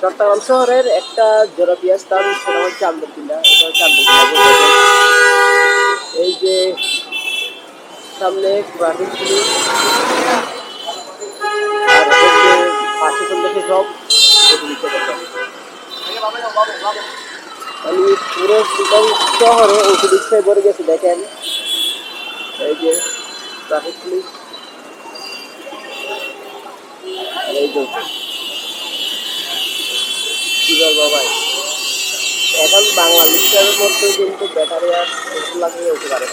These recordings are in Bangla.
চট্টগ্রাম শহরের একটা জনপ্রিয় স্থান, সেটা হচ্ছে আন্দরকিল্লা। এটা হচ্ছে আন্দরকিল্লা। এই যে সামনে ট্রাফিক পুলিশ, আর হচ্ছে পাশে চলতেছে সব আমি পুরো চিটাং শহরে অটো রিক্সায় ভরে গেছে। দেখেন এই যে ট্রাফিক পুলিশ, এই যে কি বলবো ভাই, এখন বাংলাদেশের মধ্যে কিন্তু ব্যাটারি আর ওষুধ লাগিয়ে উঠতে পারে।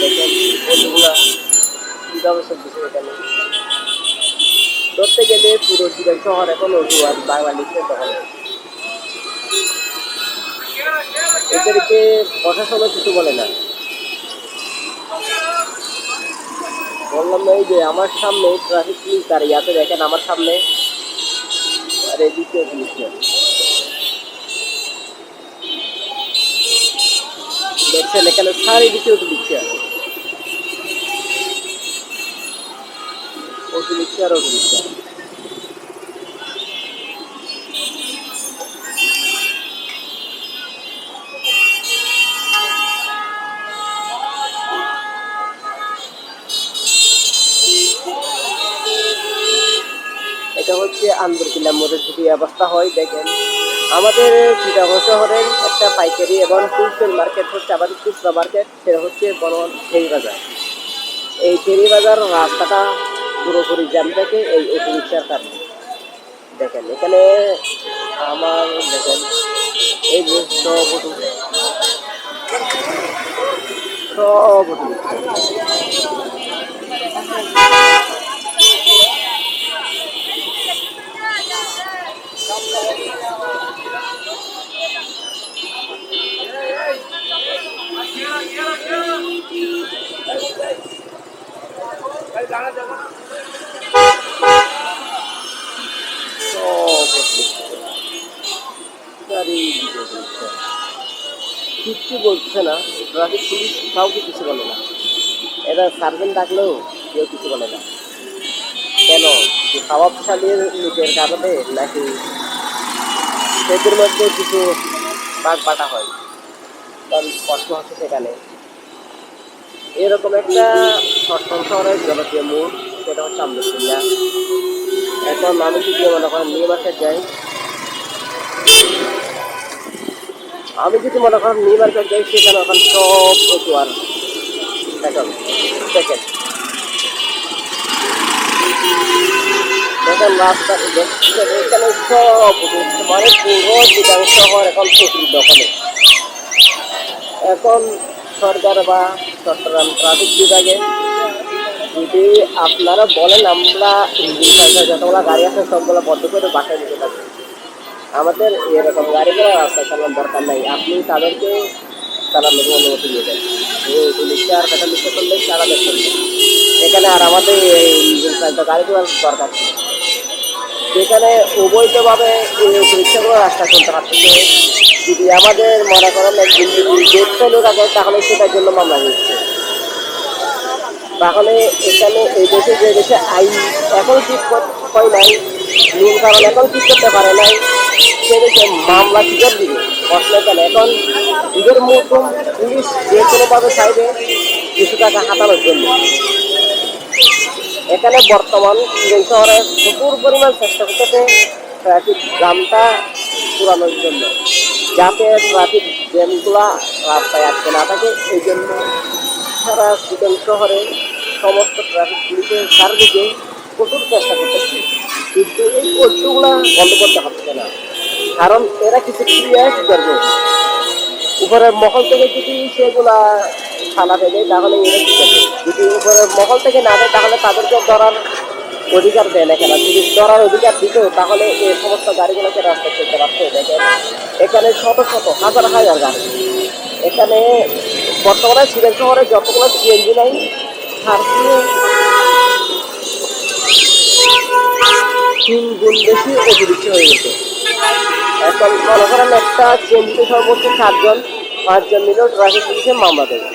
দেখেন ওষুধগুলা কীভাবে চলতেছে এখানে। ধরতে গেলে পুরো চিটাং শহর এখন ওষুধ আর বাংলাদেশের দখলে। এদেরকে প্রশাসনও কিছু বলে না। বললাম না, এই যে আমার সামনে ট্রাফিক পুলিশ দাঁড়িয়ে আছে, দেখেন আমার সামনে, আর এদিকে পুলিশ দেখছেন, এখানে চারিদিকে অটো রিক্সা, অটো রিক্সা আর অটো রিক্সা। এটা হচ্ছে আন্দরকিল্লা মোড়ের যদি অবস্থা হয়। দেখেন আমাদের চিটাগং শহরের একটা পাইকারি এবং হোলসেল মার্কেট হচ্ছে আমাদের খুচরা মার্কেট, সেটা হচ্ছে বর্তমান ফেরি বাজার। এই ফেরি বাজার রাস্তাটা পুরোপুরি জ্যাম থাকে এই অটো রিক্সার কারণে। দেখেন এখানে আমার, দেখেন এই যে সব অটো রিক্সা। কিচ্ছু বলছে না ট্রাফিক পুলিশ, কাউকে কিছু বলে না। এরা সার্জেন্ট ডাকলেও কেউ কিছু বলে না। কেন? প্রভাবশালীর লোকের কারণে, নাকি সেদের মধ্যে কিছু বাঘ বাটা হয়, কারণ কষ্ট হচ্ছে সেখানে। এরকম একটা চট্টগ্রাম শহরের জনপ্রিয় মোড়, সেটা হচ্ছে আন্দরকিল্লা। এখন আমি যদি মনে করেন নিউ মার্কেট যাই, সেখানে এখন সব অটো আর এখন দেখেন রাস্তা, এখানে সব মানে পুরো চিটাং শহর এখন প্রচুর দখলে। এখন সরকার বা চট্টগ্রাম ট্রাফিক বিভাগে যদি আপনারা বলেন আমরা যতগুলো গাড়ি আছে সবগুলো বন্ধ করে বাসায় নিতে থাকি, আমাদের এরকম গাড়িগুলো রাস্তায় চালানোর দরকার নাই, আপনি তাদেরকে চালানোর অনুমতি দিয়ে দেন। পুলিশকে আর পেট্রোল করলে সারা দেশ চলবে এখানে, আর আমাদের এই গাড়িগুলোর দরকার ছিল। যেখানে অবৈধভাবে এই রিক্সাগুলো রাস্তা চলতে পারতেছে, যদি আমাদের মনে করেন একদিন যদি ডেট ফেলের আগে, তাহলে সেটার জন্য মামলা দিচ্ছে। তাহলে এখানে এই দেশে, যে দেশে আইন এখন ঠিক হয় নাই, নিয়ম কারণ এখন ঠিক করতে পারে নাই, সে দেশে মামলা কিভাবে দিবে প্রশ্ন। কেন এখন নিজের মতন পুলিশ যে কোনোভাবে চাইবে কিছু টাকা হাতানোর জন্য। এখানে বর্তমান চিটাং শহরে প্রচুর পরিমাণ চেষ্টা করতেছে ট্রাফিক জ্যামটা পুরানোর জন্য, যাতে ট্রাফিক জ্যামগুলা রাস্তায় আটকে না থাকে। এই জন্য সারা চিটাং শহরে সমস্ত ট্রাফিক পুলিশের চারদিকে প্রচুর চেষ্টা করতেছে, কিন্তু এই অটোগুলা বন্ধ করতে হচ্ছে না। কারণ এরা কিছু ক্রিয়াস করবে, উপরের মহল থেকে যদি সেগুলা চালাতে দেয়, তাহলে এরা কি করবে? যদি উপরের মহল থেকে না দেয়, তাহলে তাদেরকে ধরার অধিকার দেয় না। কেন? যদি ধরার অধিকার দিত, তাহলে এই সমস্ত গাড়িগুলোকে রাস্তায় চলতে পারতো। দেখেন এখানে শত শত হাজার হাজার গাড়ি। এখানে বর্তমানে চিটাং শহরে যতগুলো সিএনজি নাই, তার 3 গুণ বেশি অটো রিক্সা হয়ে গেছে। এখন মনে করেন একটা সিএনজিতে সর্বোচ্চ 7 জন 5 জন মিলেও ট্রাফিক পুলিশে মামলা দেবে।